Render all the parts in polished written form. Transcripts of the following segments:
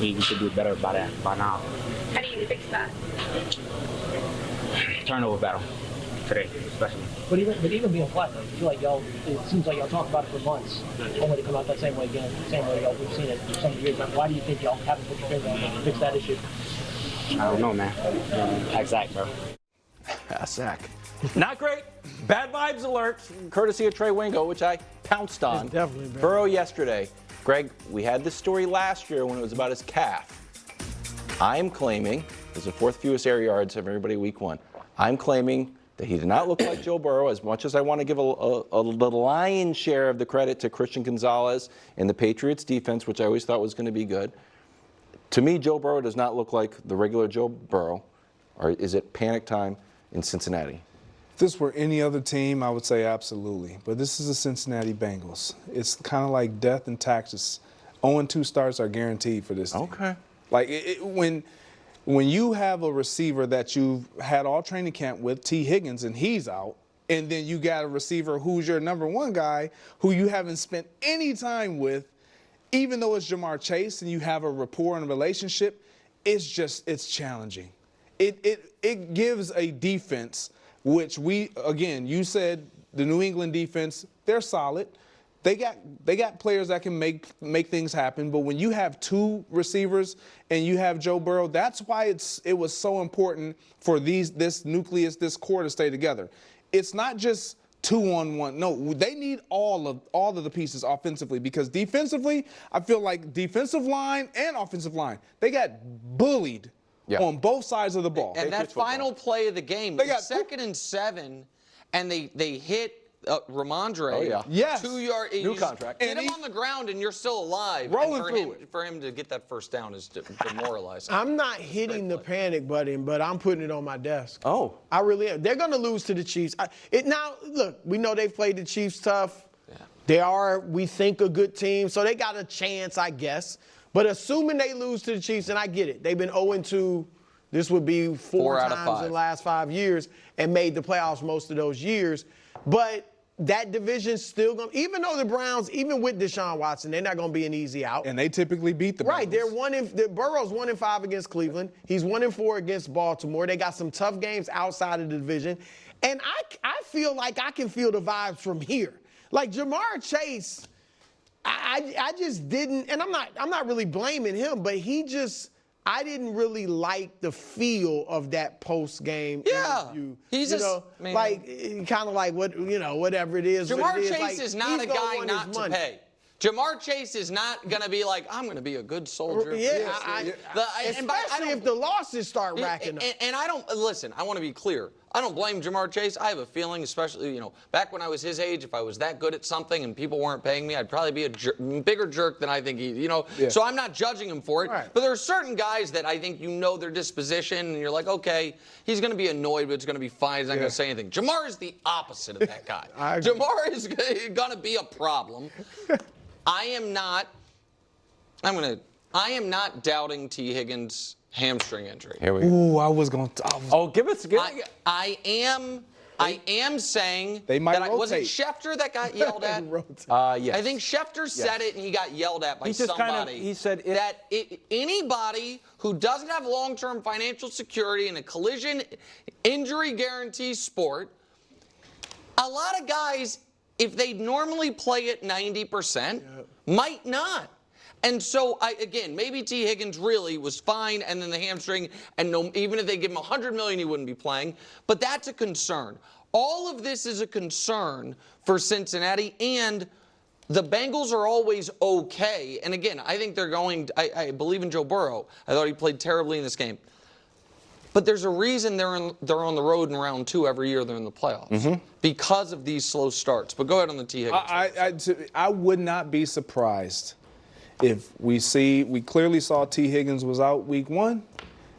we should do better by now. How do you fix that? Turnover battle today, especially. But even being flat, though, I feel like y'all, it seems like y'all talk about it for months, only to come out that same way again, same way y'all, we've seen it for some years. Why do you think y'all haven't put your finger on it to fix that issue? I don't know, man. Ask Zach, bro. Zach. Not great. Bad vibes alert, courtesy of Trey Wingo, which I pounced on. It's definitely bad. Burrow yesterday. Greg, we had this story last year when it was about his calf. I'm claiming, there's the fourth fewest air yards of everybody week one. I'm claiming that he did not look like Joe Burrow, as much as I want to give the lion's share of the credit to Christian Gonzalez and the Patriots defense, which I always thought was going to be good. To me, Joe Burrow does not look like the regular Joe Burrow. Or is it panic time in Cincinnati? If this were any other team, I would say absolutely. But this is the Cincinnati Bengals. It's kind of like death and taxes. 0-2 starts are guaranteed for this team. Okay. Like when you have a receiver that you've had all training camp with, T. Higgins, and he's out, and then you got a receiver who's your number one guy who you haven't spent any time with, even though it's Jamar Chase and you have a rapport and a relationship, it's challenging. It gives a defense, which you said the New England defense, they're solid. They got players that can make things happen, but when you have two receivers and you have Joe Burrow, that's why it was so important for this nucleus, this core to stay together. It's not just 2-on-1. No, they need all of the pieces offensively, because defensively, I feel like defensive line and offensive line, they got bullied on both sides of the ball. And that final play of the game, they got 2nd and 7, and they hit Ramondre. Oh, yeah. Yes. 2 yards. New contract. Get him on the ground and you're still alive. Rolling and through it. For him to get that first down is demoralizing. I'm not hitting the panic button, but I'm putting it on my desk. Oh. I really am. They're going to lose to the Chiefs. Now, look, we know they've played the Chiefs tough. Yeah. They are, we think, a good team, so they got a chance, I guess. But assuming they lose to the Chiefs, and I get it, they've been 0-2. This would be four out of times 5 in the last 5 years and made the playoffs most of those years. But that division's still going to, even though the Browns, even with Deshaun Watson, they're not going to be an easy out. And they typically beat the Bengals. Right, Burrow's 1-5 against Cleveland. He's 1-4 against Baltimore. They got some tough games outside of the division. And I feel like I can feel the vibes from here. Like Jamar Chase, I just didn't, and I'm not really blaming him, but I didn't really like the feel of that post-game interview. He's kind of like whatever it is. Jamar Chase like, is not a guy not to pay. Jamar Chase is not going to be like, I'm going to be a good soldier. Yeah, especially if the losses start racking up. And I don't, listen, I want to be clear. I don't blame Jamar Chase. I have a feeling, especially, back when I was his age, if I was that good at something and people weren't paying me, I'd probably be a bigger jerk than I think he, So I'm not judging him for it. Right. But there are certain guys that I think their disposition, and you're like, okay, he's going to be annoyed, but it's going to be fine. He's not going to say anything. Jamar is the opposite of that guy. Jamar is going to be a problem. I am not doubting T. Higgins' hamstring injury. Here we go. Ooh, I was going to. I am saying they might that was it Schefter that got yelled at? Yes. I think Schefter said it and he got yelled at by somebody. He said that anybody who doesn't have long-term financial security in a collision injury guarantee sport, a lot of guys, if they normally play at 90%, might not. And so, again, maybe T. Higgins really was fine, and then the hamstring, and even if they give him $100 million, he wouldn't be playing. But that's a concern. All of this is a concern for Cincinnati, and the Bengals are always okay. And again, I think they're going. I believe in Joe Burrow. I thought he played terribly in this game. But there's a reason they're on the road in round 2 every year they're in the playoffs because of these slow starts. But go ahead on the T. Higgins. I would not be surprised if we clearly saw T. Higgins was out week 1,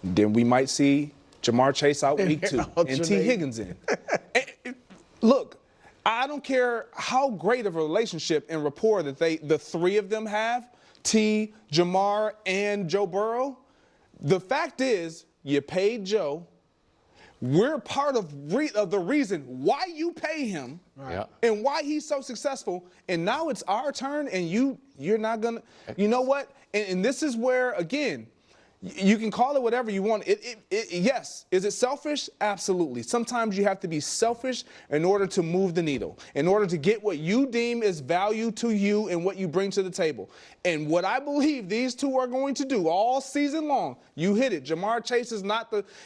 then we might see Jamar Chase out week 2 and T. Higgins in. Look, I don't care how great of a relationship and rapport that the three of them have, T, Jamar, and Joe Burrow. The fact is, you paid Joe. We're part of the reason why you pay him and why he's so successful. And now it's our turn, and you're not going to – you know what? And this is where, again, you can call it whatever you want. Yes. Is it selfish? Absolutely. Sometimes you have to be selfish in order to move the needle, in order to get what you deem is value to you and what you bring to the table. And what I believe these two are going to do all season long, you hit it. Jamar Chase is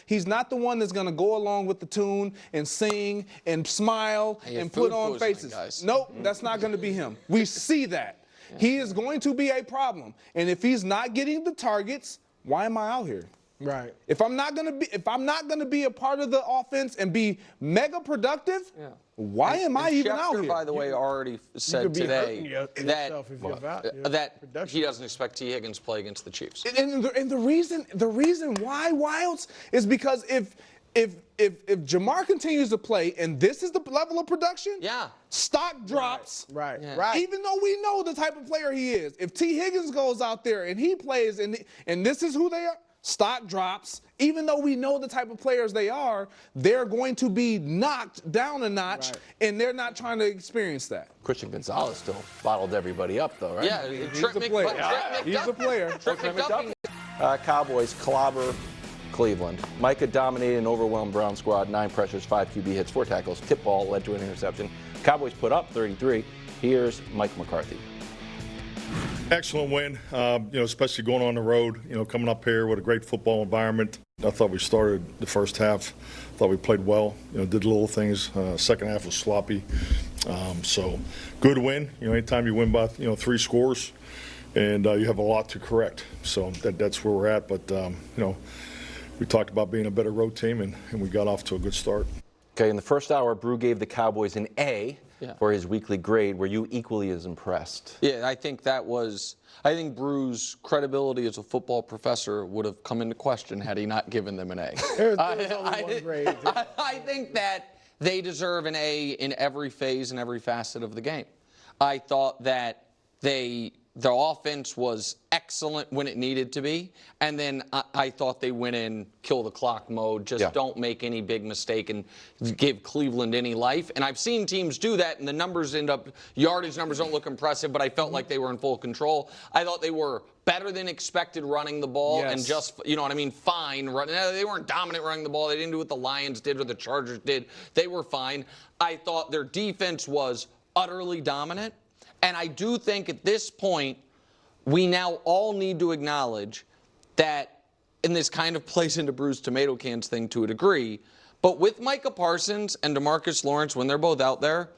he's not the one that's going to go along with the tune and sing and smile and put on faces. Guys. Nope, that's not going to be him. We see that. Yeah. He is going to be a problem. And if he's not getting the targets, why am I out here? Right. If I'm not gonna be a part of the offense and be mega productive, why am I even out here? By the way, already said today that he doesn't expect T. Higgins to play against the Chiefs. And the reason why, Wilds, is because if Jamar continues to play and this is the level of production, stock drops. Right. Even though we know the type of player he is. If T. Higgins goes out there and he plays and this is who they are, stock drops. Even though we know the type of players they are, they're going to be knocked down a notch, and they're not trying to experience that. Christian Gonzalez still bottled everybody up, though, right? Yeah, he's a player. He's a player. Cowboys clobber Cleveland. Micah dominated an overwhelmed Brown squad, 9 pressures, 5 QB hits, 4 tackles, tip ball led to an interception. Cowboys put up 33. Here's Mike McCarthy. Excellent win, especially going on the road, coming up here with a great football environment. I thought we started the first half, thought we played well, did little things. Second half was sloppy. So good win. Anytime you win by, 3 scores, and you have a lot to correct. So that's where we're at. But, we talked about being a better road team, and we got off to a good start. Okay, in the first hour, Brew gave the Cowboys an A for his weekly grade. Were you equally as impressed? Yeah, I think Brew's credibility as a football professor would have come into question had he not given them an A. There's only one grade. I think that they deserve an A in every phase and every facet of the game. I thought that the offense was excellent when it needed to be, and then I thought they went in kill the clock mode, don't make any big mistake and give Cleveland any life. And I've seen teams do that, and the yardage numbers don't look impressive, but I felt like they were in full control. I thought they were better than expected running the ball and just, fine. They weren't dominant running the ball. They didn't do what the Lions did or the Chargers did. They were fine. I thought their defense was utterly dominant. And I do think at this point, we now all need to acknowledge that, and this kind of plays into Brew's tomato cans thing to a degree, but with Micah Parsons and DeMarcus Lawrence, when they're both out there,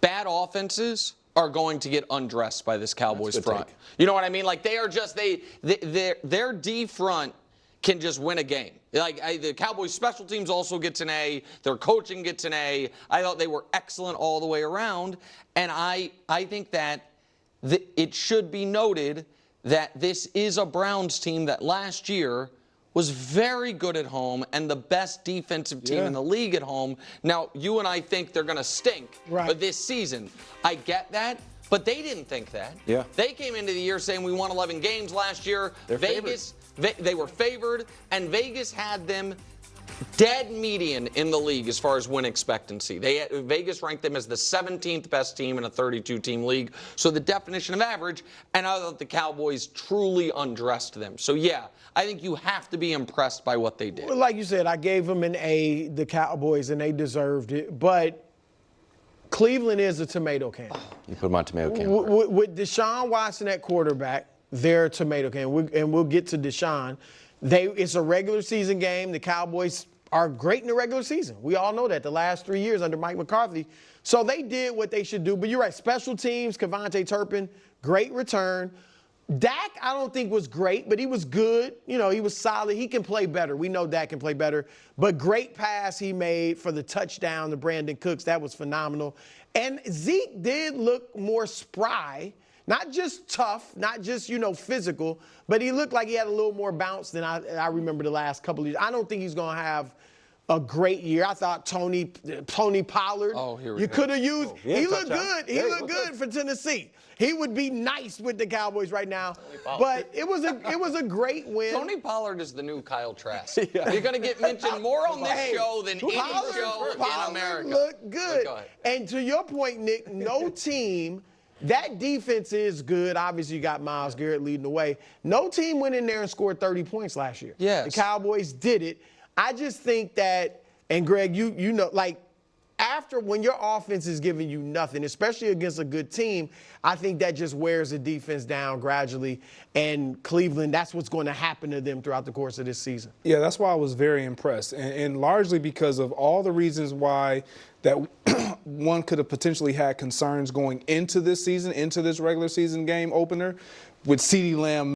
bad offenses are going to get undressed by this Cowboys front. You know what I mean? Like they are just, their D front can just win a game. The Cowboys special teams also gets an A. Their coaching gets an A. I thought they were excellent all the way around. And I think that it should be noted that this is a Browns team that last year was very good at home and the best defensive team in the league at home. Now, you and I think they're going to stink this season. I get that. But they didn't think that. Yeah. They came into the year saying we won 11 games last year. They were favored, and Vegas had them dead median in the league as far as win expectancy. Vegas ranked them as the 17th best team in a 32-team league. So the definition of average, and I thought the Cowboys truly undressed them. So, yeah, I think you have to be impressed by what they did. Well, like you said, I gave them an A, the Cowboys, and they deserved it. But Cleveland is a tomato can. You put them on tomato can. With Deshaun Watson at quarterback, they're a tomato can. And we'll get to Deshaun. It's a regular season game. The Cowboys are great in the regular season. We all know that the last 3 years under Mike McCarthy. So they did what they should do. But you're right, special teams, Kevontae Turpin, great return. Dak, I don't think was great, but he was good. He was solid. He can play better. We know Dak can play better. But great pass he made for the touchdown to Brandon Cooks. That was phenomenal. And Zeke did look more spry. Not just tough, not just, physical, but he looked like he had a little more bounce than I remember the last couple of years. I don't think he's going to have a great year. I thought Tony Pollard, you could have used. He looked good. He looked good for Tennessee. He would be nice with the Cowboys right now. But it was a great win. Tony Pollard is the new Kyle Trask. You're going to get mentioned more on this show than any show in America. Looked good. And to your point, Nick, no team that defense is good. Obviously, you got Myles Garrett leading the way. No team went in there and scored 30 points last year. Yes. The Cowboys did it. I just think that, and Greg, you know, like, after when your offense is giving you nothing, especially against a good team, I think that just wears the defense down gradually. And Cleveland, that's what's going to happen to them throughout the course of this season. Yeah, that's why I was very impressed, and largely because of all the reasons why that one could have potentially had concerns going into this season, into this regular season game opener, with CeeDee Lamb